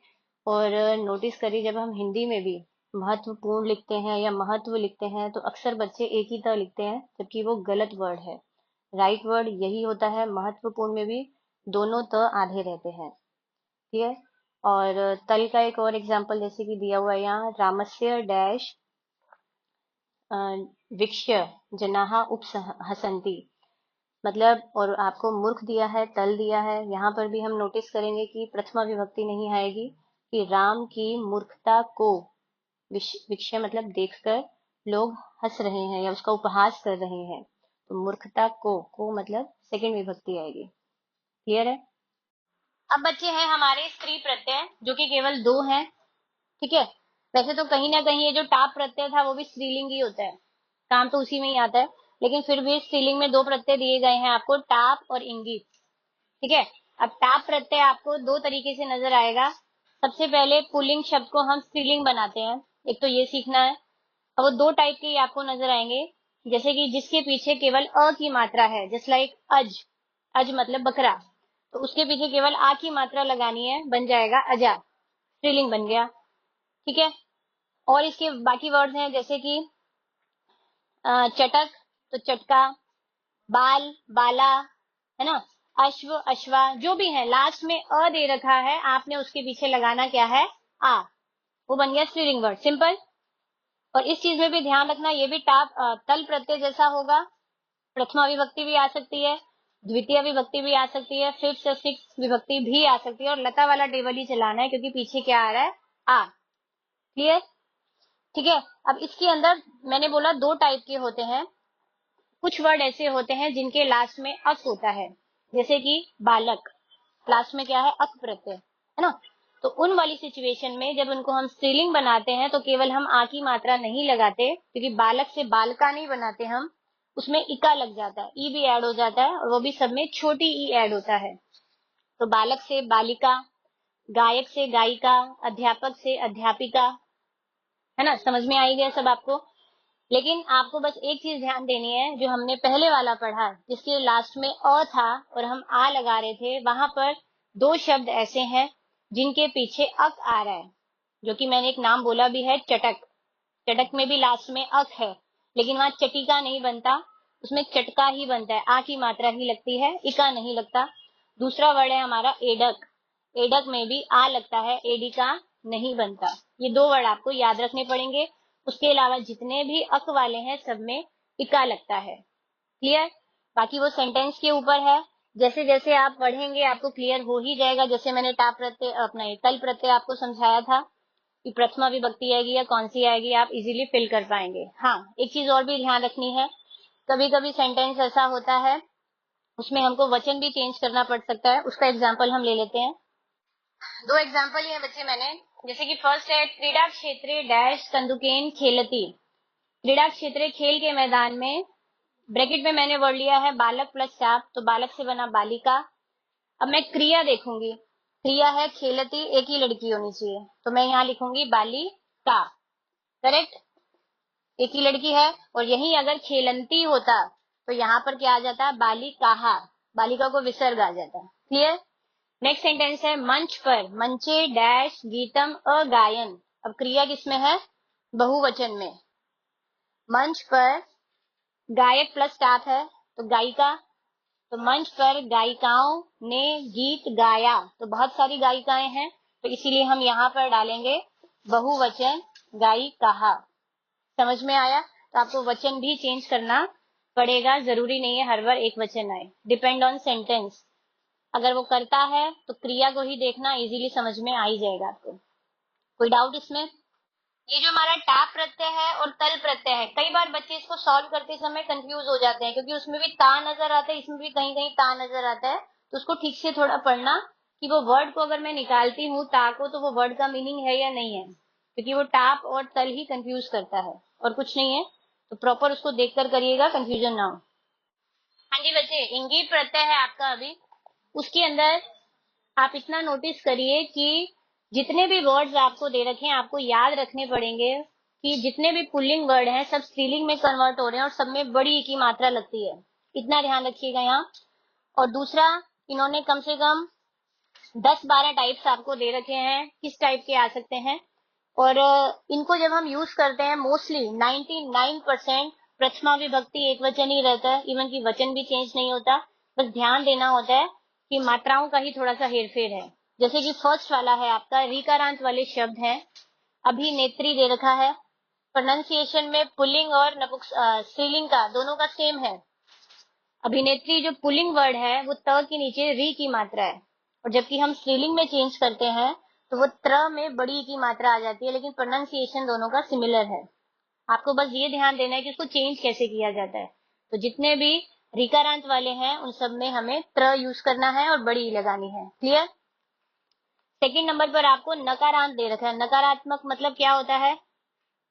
और नोटिस करिए जब हम हिंदी में भी महत्वपूर्ण लिखते हैं या महत्व लिखते हैं तो अक्सर बच्चे एक ही त लिखते हैं, जबकि वो गलत वर्ड है। राइट वर्ड यही होता है, महत्वपूर्ण में भी दोनों त आधे रहते हैं। ठीक है। और तल का एक और एग्जाम्पल जैसे कि दिया हुआ है यहाँ, रामस्य डैश विक्ष्य जनाहा उपहसंती, मतलब, और आपको मूर्ख दिया है, तल दिया है, यहाँ पर भी हम नोटिस करेंगे कि प्रथमा विभक्ति नहीं आएगी, कि राम की मूर्खता को विक्ष्य मतलब देखकर लोग हंस रहे हैं या उसका उपहास कर रहे हैं, तो मूर्खता को मतलब सेकंड विभक्ति आएगी। क्लियर है। अब बच्चे हैं हमारे स्त्री प्रत्यय, जो कि केवल दो हैं। ठीक है। वैसे तो कहीं ना कहीं ये जो टाप प्रत्यय था वो भी स्त्रीलिंग ही होता है, काम तो उसी में ही आता है, लेकिन फिर भी स्त्रीलिंग में दो प्रत्यय दिए गए हैं आपको, टाप और इंगित। ठीक है। अब टाप प्रत्यय आपको दो तरीके से नजर आएगा। सबसे पहले पुल्लिंग शब्द को हम स्त्रीलिंग बनाते हैं, एक तो ये सीखना है। अब वो दो टाइप के आपको नजर आएंगे, जैसे कि जिसके पीछे केवल अ की मात्रा है, जस्ट लाइक अज, अज मतलब बकरा, तो उसके पीछे केवल आ की मात्रा लगानी है, बन जाएगा अजा, स्त्रीलिंग बन गया। ठीक है। और इसके बाकी वर्ड्स हैं जैसे कि चटक तो चटका, बाल बाला, है ना, अश्व अश्वा, जो भी है लास्ट में अ दे रखा है, आपने उसके पीछे लगाना क्या है, आ, वो बन गया स्त्रीलिंग वर्ड, सिंपल। और इस चीज में भी ध्यान रखना, ये भी टाप तल प्रत्यय जैसा होगा, प्रथमा विभक्ति भी आ सकती है, द्वितीय विभक्ति भी आ सकती है, फिफ्थ और सिक्स विभक्ति भी आ सकती है, और लता वाला टेबल ही चलाना है क्योंकि पीछे क्या आ रहा है, आ। क्लियर। ठीक है। अब इसके अंदर मैंने बोला दो टाइप के होते हैं, कुछ वर्ड ऐसे होते हैं जिनके लास्ट में अक होता है, जैसे कि बालक, लास्ट में क्या है, अक प्रत्यय, है ना। तो उन वाली सिचुएशन में जब उनको हम स्त्रीलिंग बनाते हैं तो केवल हम आ की मात्रा नहीं लगाते, क्योंकि बालक से बालका नहीं बनाते हम, उसमें इका लग जाता है, ई भी ऐड हो जाता है, और वो भी सब में छोटी ई ऐड होता है। तो बालक से बालिका, गायक से गायिका, अध्यापक से अध्यापिका, है ना, समझ में आई गया सब आपको। लेकिन आपको बस एक चीज ध्यान देनी है, जो हमने पहले वाला पढ़ा जिसके लास्ट में अ था और हम आ लगा रहे थे, वहां पर दो शब्द ऐसे हैं जिनके पीछे अक आ रहा है, जो कि मैंने एक नाम बोला भी है, चटक। चटक में भी लास्ट में अक है, लेकिन वहां चटिका नहीं बनता, उसमें चटका ही बनता है, आ की मात्रा ही लगती है, इका नहीं लगता। दूसरा वर्ड है हमारा एडक, एडक में भी आ लगता है, एडिका नहीं बनता। ये दो वर्ड आपको याद रखने पड़ेंगे, उसके अलावा जितने भी अक वाले हैं सब में इका लगता है। क्लियर। बाकी वो सेंटेंस के ऊपर है, जैसे जैसे आप पढ़ेंगे आपको क्लियर हो ही जाएगा। जैसे मैंने टाप प्रत्यय अपना तल प्रत्यय आपको समझाया था कि प्रथमा विभक्ति आएगी या कौन सी आएगी, आप इजीली फिल कर पाएंगे। हाँ, एक चीज और भी ध्यान रखनी है, कभी कभी सेंटेंस ऐसा होता है उसमें हमको वचन भी चेंज करना पड़ सकता है, उसका एग्जाम्पल हम ले लेते हैं। दो एग्जाम्पल ये बच्चे मैंने, जैसे कि फर्स्ट है क्रीडा क्षेत्रे डैश कंदुकेन खेलती, क्रीडा क्षेत्र खेल के मैदान में, ब्रैकेट में मैंने वर्ड लिया है बालक प्लस चाप, तो बालक से बना बालिका। अब मैं क्रिया देखूंगी, क्रिया है खेलती, एक ही लड़की होनी चाहिए, तो मैं यहाँ लिखूंगी बालिका, करेक्ट, एक ही लड़की है। और यही अगर खेलंती होता तो यहाँ पर क्या आ जाता, बालिकाहा, बालिका को विसर्ग आ जाता। क्लियर। नेक्स्ट सेंटेंस है मंच पर, मंचे डैश गीतम अगायन। अब क्रिया किसमें है? बहुवचन में। मंच पर गायक प्लस स्टाफ है तो गायिका, तो मंच पर गायिकाओं ने गीत गाया, तो बहुत सारी गायिकाएं हैं तो इसीलिए हम यहाँ पर डालेंगे बहुवचन गायिका। समझ में आया? तो आपको वचन भी चेंज करना पड़ेगा, जरूरी नहीं है हर बार एक वचन आए, डिपेंड ऑन सेंटेंस। अगर वो करता है तो क्रिया को ही देखना, इजीली समझ में आ ही जाएगा आपको। कोई डाउट इसमें? ये जो हमारा टाप प्रत्यय है और तल प्रत्यय है, कई बार बच्चे इसको सॉल्व करते समय कंफ्यूज हो जाते हैं, क्योंकि उसमें भी ता नजर आता है, इसमें भी कहीं कहीं ता नजर आता है। तो उसको ठीक से थोड़ा पढ़ना कि वो वर्ड को अगर मैं निकालती हूँ ता को, तो वो वर्ड का मीनिंग है या नहीं है, क्योंकि वो टाप और तल ही कंफ्यूज करता है और कुछ नहीं है। तो प्रॉपर उसको देखकर करिएगा, कंफ्यूजन ना हो। हाँ जी बच्चे, इंगी प्रत्यय है आपका अभी, उसके अंदर आप इतना नोटिस करिए कि जितने भी वर्ड्स आपको दे रखे हैं आपको याद रखने पड़ेंगे कि जितने भी पुल्लिंग वर्ड हैं सब स्त्रीलिंग में कन्वर्ट हो रहे हैं और सब में बड़ी की मात्रा लगती है, इतना ध्यान रखिएगा यहाँ। और दूसरा, इन्होंने कम से कम 10-12 टाइप्स आपको दे रखे हैं, किस टाइप के आ सकते हैं। और इनको जब हम यूज करते हैं मोस्टली 99% प्रथमा विभक्ति एक वचन ही रहता है, इवन की वचन भी चेंज नहीं होता। बस ध्यान देना होता है कि मात्राओं का ही थोड़ा सा हेरफेर है। जैसे कि फर्स्ट वाला है आपका रीकारांत वाले शब्द हैं, अभिनेत्री दे रखा है, प्रोनाउंसिएशन में पुल्लिंग और स्त्रीलिंग का दोनों का सेम है। अभिनेत्री जो पुल्लिंग वर्ड है वो त के नीचे री की मात्रा है, और जबकि हम स्त्रीलिंग में चेंज करते हैं तो वो त्र में बड़ी की मात्रा आ जाती है, लेकिन प्रोनाउंसिएशन दोनों का सिमिलर है। आपको बस ये ध्यान देना है कि उसको चेंज कैसे किया जाता है। तो जितने भी रिकारांत वाले हैं उन सब में हमें त्र यूज करना है और बड़ी लगानी है। क्लियर? सेकंड नंबर पर आपको नकारांत दे रखा है। नकारात्मक मतलब क्या होता है?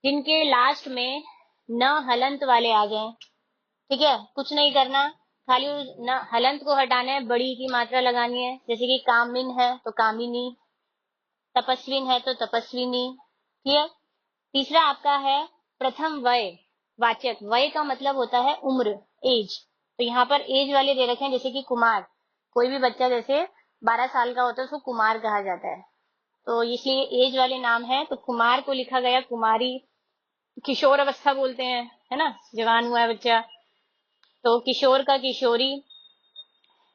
जिनके लास्ट में न हलंत वाले आ जाएं। ठीक है, कुछ नहीं करना, खाली न हलंत को हटाना है, बड़ी की मात्रा लगानी है। जैसे कि कामिन है तो कामिनी, तपस्विन है तो तपस्विनी। क्लियर? तीसरा आपका है प्रथम वय वाचक। वय का मतलब होता है उम्र, एज। तो यहाँ पर एज वाले दे रखे हैं, जैसे कि कुमार, कोई भी बच्चा जैसे 12 साल का होता है उसको कुमार कहा जाता है, तो इसलिए एज वाले नाम है। तो कुमार को लिखा गया कुमारी। किशोर अवस्था बोलते हैं, है ना, जवान हुआ है बच्चा, तो किशोर का किशोरी।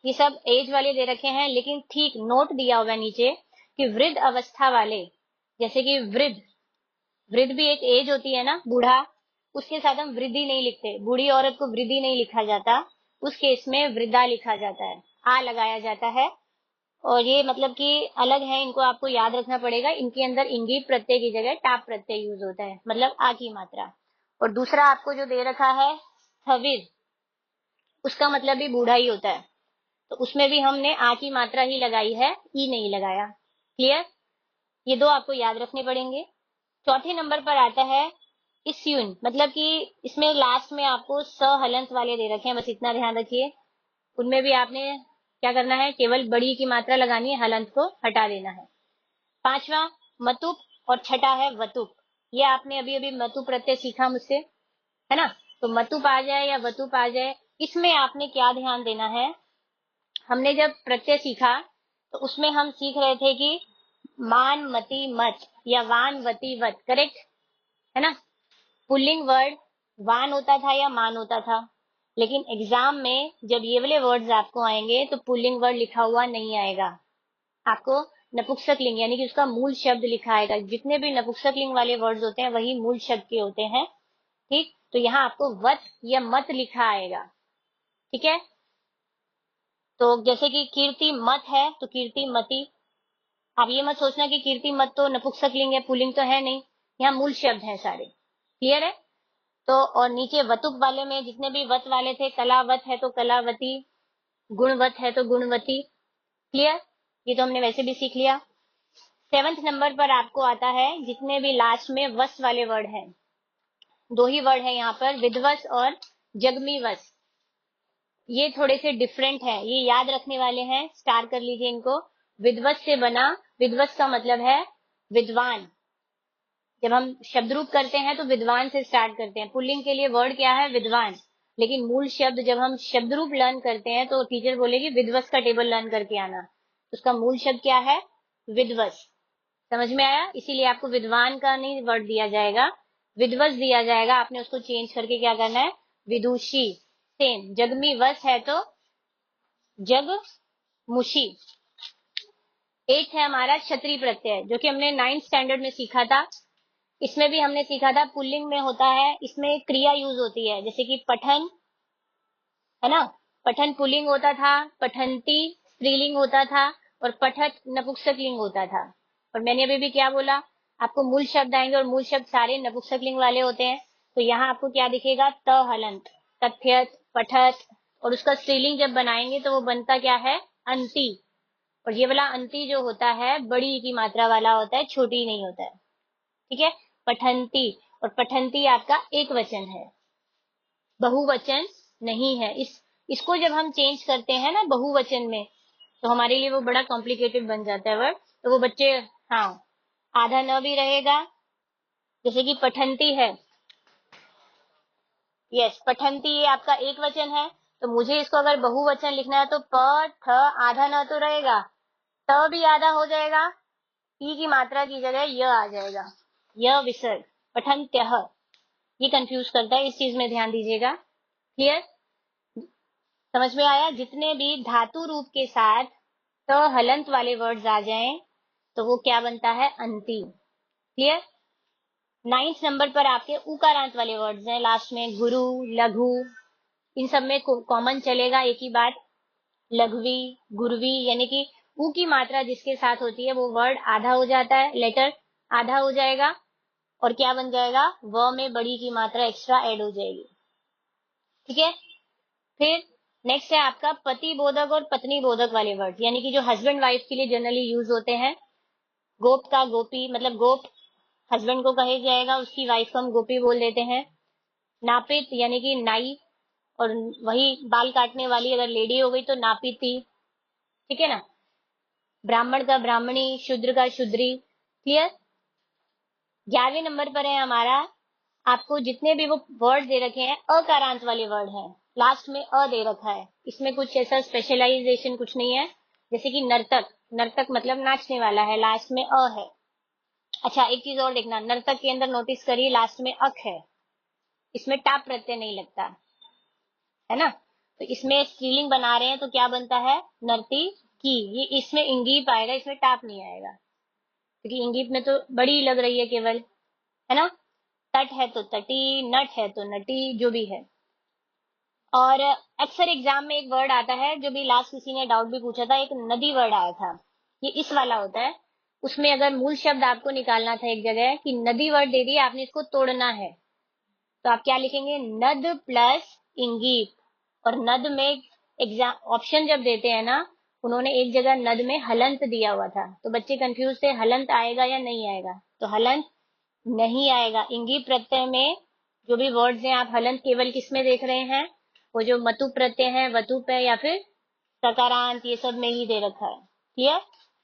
ये सब एज वाले दे रखे हैं, लेकिन ठीक नोट दिया हुआ है नीचे कि वृद्ध अवस्था वाले, जैसे कि वृद्ध, वृद्ध भी एक एज होती है ना, बूढ़ा, उसके साथ हम वृद्धि नहीं लिखते, बूढ़ी औरत को वृद्धि नहीं लिखा जाता, उस केस में वृद्धा लिखा जाता है, आ लगाया जाता है। और ये मतलब कि अलग है, इनको आपको याद रखना पड़ेगा। इनके अंदर इंगी प्रत्यय की जगह टाप प्रत्यय यूज होता है, मतलब आ की मात्रा। और दूसरा आपको जो दे रखा है स्थविर, उसका मतलब भी बूढ़ा ही होता है, तो उसमें भी हमने आ की मात्रा ही लगाई है, ई नहीं लगाया। क्लियर? ये दो आपको याद रखने पड़ेंगे। चौथे नंबर पर आता है इस्यून, मतलब कि इसमें लास्ट में आपको स हलंत वाले दे रखे हैं, बस इतना ध्यान रखिए। उनमें भी आपने क्या करना है, केवल बड़ी की मात्रा लगानी है, हलंत को हटा देना है। पांचवा मतुप और छठा है वतुप। ये आपने अभी अभी मतु प्रत्यय सीखा मुझसे, है ना, तो मतुप आ जाए या वतुप आ जाए, इसमें आपने क्या ध्यान देना है। हमने जब प्रत्यय सीखा तो उसमें हम सीख रहे थे कि मान मति मत या वान वती वत, करेक्ट है ना। पुल्लिंग वर्ड वान होता था या मान होता था, लेकिन एग्जाम में जब ये वाले वर्ड्स आपको आएंगे तो पुल्लिंग वर्ड लिखा हुआ नहीं आएगा, आपको नपुंसक लिंग यानी कि उसका मूल शब्द लिखा आएगा। जितने भी नपुंसक लिंग वाले वर्ड्स होते हैं वही मूल शब्द के होते हैं। ठीक, तो यहाँ आपको वत या मत लिखा आएगा। ठीक है, तो जैसे कि कीर्ति मत है तो कीर्ति मती। आप ये मत सोचना कि कीर्ति मत तो नपुंसक लिंग है, पुल्लिंग तो है नहीं, यहाँ मूल शब्द है सारे। क्लियर है? तो और नीचे वतुप वाले में जितने भी वत वाले थे, कलावत है तो कलावती, गुणवत है तो गुणवती। क्लियर? ये तो हमने वैसे भी सीख लिया। 7th नंबर पर आपको आता है जितने भी लास्ट में वस वाले वर्ड हैं, दो ही वर्ड है यहाँ पर, विध्वस और जगमीवस। ये थोड़े से डिफरेंट है, ये याद रखने वाले हैं, स्टार कर लीजिए इनको। विध्वस से बना, विध्वस का मतलब है विद्वान। जब हम शब्द रूप करते हैं तो विद्वान से स्टार्ट करते हैं, पुल्लिंग के लिए वर्ड क्या है, विद्वान। लेकिन मूल शब्द जब हम शब्द रूप लर्न करते हैं तो टीचर बोलेगी विध्वस का टेबल लर्न करके आना, उसका मूल शब्द क्या है? विद्वस। समझ में आया? इसीलिए आपको विद्वान का नहीं वर्ड दिया जाएगा, विद्वस दिया जाएगा। आपने उसको चेंज करके क्या करना है? विदुषी। सेम, जगमी वस है तो जगमुषी। 8 है हमारा क्षत्रिय प्रत्यय, जो कि हमने 9th स्टैंडर्ड में सीखा था। इसमें भी हमने सीखा था पुल्लिंग में होता है, इसमें एक क्रिया यूज होती है, जैसे कि पठन, है ना। पठन पुल्लिंग होता था, पठंती स्त्रीलिंग होता था, और पठत नपुंसकलिंग होता था। और मैंने अभी भी क्या बोला? आपको मूल शब्द आएंगे और मूल शब्द सारे नपुंसकलिंग वाले होते हैं। तो यहाँ आपको क्या दिखेगा? त हलंत, तथ्यत, पठत, और उसका स्त्रीलिंग जब बनाएंगे तो वो बनता क्या है? अंति। और ये वाला अंति जो होता है बड़ी की मात्रा वाला होता है, छोटी नहीं होता है। ठीक है, पठंती। और पठंती आपका एक वचन है, बहुवचन नहीं है। इसको जब हम चेंज करते हैं ना बहुवचन में, तो हमारे लिए वो बड़ा कॉम्प्लिकेटेड बन जाता है वर्ड। तो वो बच्चे, हाँ, आधा न भी रहेगा, जैसे कि पठंती है। यस, पठंती ये आपका एक वचन है, तो मुझे इसको अगर बहुवचन लिखना है तो प ठ आधा न तो रहेगा, त भी आधा हो जाएगा, ई की मात्रा की जगह य आ जाएगा, य विसर्ग, पठंत्यः। ये कंफ्यूज करता है, इस चीज में ध्यान दीजिएगा। क्लियर? समझ में आया? जितने भी धातु रूप के साथ त हलंत वाले वर्ड्स आ जाएं तो वो क्या बनता है? अंति। क्लियर? 9th नंबर पर आपके उकारांत वाले वर्ड्स हैं, लास्ट में गुरु, लघु, इन सब में कॉमन चलेगा एक ही बात, लघवी, गुरवी, यानी कि ऊ की मात्रा जिसके साथ होती है वो वर्ड आधा हो जाता है, लेटर आधा हो जाएगा, और क्या बन जाएगा? व में बड़ी की मात्रा एक्स्ट्रा ऐड हो जाएगी। ठीक है, फिर नेक्स्ट है आपका पति बोधक और पत्नी बोधक वाले वर्ड, यानी कि जो हस्बैंड वाइफ के लिए जनरली यूज होते हैं। गोप का गोपी, मतलब गोप हस्बैंड को कहे जाएगा, उसकी वाइफ को हम गोपी बोल देते हैं। नापित यानी कि नाई, और वही बाल काटने वाली अगर लेडी हो गई तो नापिती। ठीक है ना। ब्राह्मण का ब्राह्मणी, शूद्र का शूद्री। क्लियर? 11वें नंबर पर है हमारा, आपको जितने भी वो वर्ड दे रखे हैं अकारांत वाले वर्ड हैं, लास्ट में अ दे रखा है, इसमें कुछ ऐसा स्पेशलाइजेशन कुछ नहीं है। जैसे कि नर्तक, नर्तक मतलब नाचने वाला है, लास्ट में अ है। अच्छा, एक चीज और देखना, नर्तक के अंदर नोटिस करिए लास्ट में अक है, इसमें टाप प्रत्यय नहीं लगता, है ना। तो इसमें स्त्रीलिंग बना रहे हैं तो क्या बनता है? नर्ती की। ये इसमें इंगीप आएगा, इसमें टाप नहीं आएगा, क्योंकि इंगीप में तो बड़ी लग रही है केवल, है ना। तट है तो तटी, नट है तो नटी, जो भी है। और अक्सर एग्जाम में एक वर्ड आता है, जो भी लास्ट किसी ने डाउट भी पूछा था, एक नदी वर्ड आया था, ये इस वाला होता है। उसमें अगर मूल शब्द आपको निकालना था एक जगह कि नदी वर्ड दे दिया, आपने इसको तोड़ना है, तो आप क्या लिखेंगे? नद प्लस इंगीप। और नद में एग्जाम ऑप्शन जब देते हैं ना, उन्होंने एक जगह नद में हलंत दिया हुआ था, तो बच्चे कंफ्यूज थे हलंत आएगा या नहीं आएगा, तो हलंत नहीं आएगा। इंगी प्रत्यय में जो भी वर्ड्स हैं, आप हलंत केवल किस में देख रहे हैं? वो जो मतु प्रत्यय है, वतु पे या फिर सकारांत, ये सब में ही दे रखा है। क्लियर?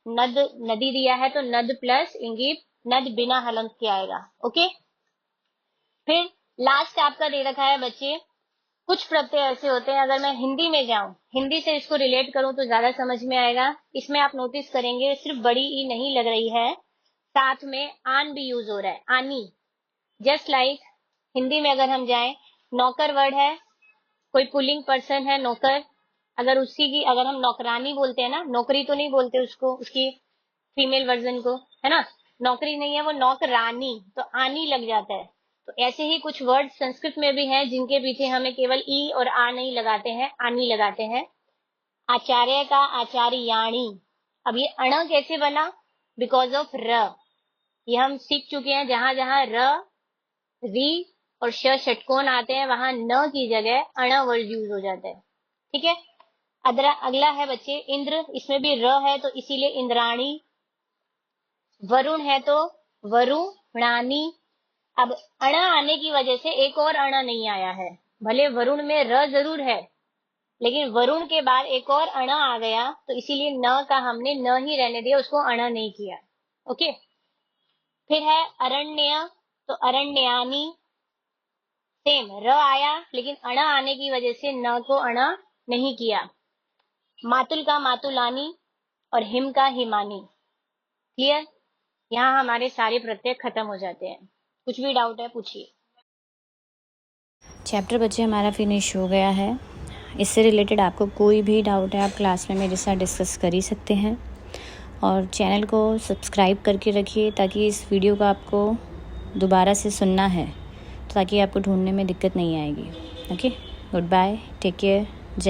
नद, नदी दिया है तो नद प्लस इंगी, नद बिना हलंत के आएगा। ओके, फिर लास्ट आपका दे रखा है बच्चे, कुछ प्रत्यय ऐसे होते हैं, अगर मैं हिंदी में जाऊं, हिंदी से इसको रिलेट करूं तो ज्यादा समझ में आएगा। इसमें आप नोटिस करेंगे सिर्फ बड़ी ई नहीं लग रही है, साथ में आन भी यूज हो रहा है, आनी। जस्ट लाइक हिंदी में अगर हम जाएं, नौकर वर्ड है, कोई पुलिंग पर्सन है नौकर, अगर उसी की अगर हम नौकरानी बोलते हैं ना, नौकरी तो नहीं बोलते उसको, उसकी फीमेल वर्जन को, है ना। नौकरी नहीं है वो, नौकरानी, तो आनी लग जाता है। तो ऐसे ही कुछ वर्ड संस्कृत में भी हैं जिनके पीछे हमें केवल ई और आ नहीं लगाते हैं, आनी लगाते हैं। आचार्य का आचार्याणी, अब ये अण कैसे बना? बिकॉज ऑफ र। ये हम सीख चुके हैं, जहां जहां र, री और श षटकोण आते हैं, वहां न की जगह अण वर्ड यूज हो जाता है। ठीक है। अगला है बच्चे इंद्र, इसमें भी र है तो इसीलिए इंद्राणी। वरुण है तो वरुणानी। अब अण आने की वजह से एक और अण नहीं आया है, भले वरुण में र जरूर है, लेकिन वरुण के बाद एक और अण आ गया, तो इसीलिए न का हमने न ही रहने दिया, उसको अण नहीं किया। ओके, फिर है अरण्य, तो अरण्यानी, सेम र आया, लेकिन अण आने की वजह से न को अण नहीं किया। मातुल का मातुलानी, और हिम का हिमानी। क्लियर? यहाँ हमारे सारे प्रत्यय खत्म हो जाते हैं। कुछ भी डाउट है पूछिए। चैप्टर बच्चे हमारा फिनिश हो गया है। इससे रिलेटेड आपको कोई भी डाउट है आप क्लास में मेरे साथ डिस्कस कर ही सकते हैं, और चैनल को सब्सक्राइब करके रखिए ताकि इस वीडियो को आपको दोबारा से सुनना है, ताकि आपको ढूंढने में दिक्कत नहीं आएगी। Okay, good bye, take care.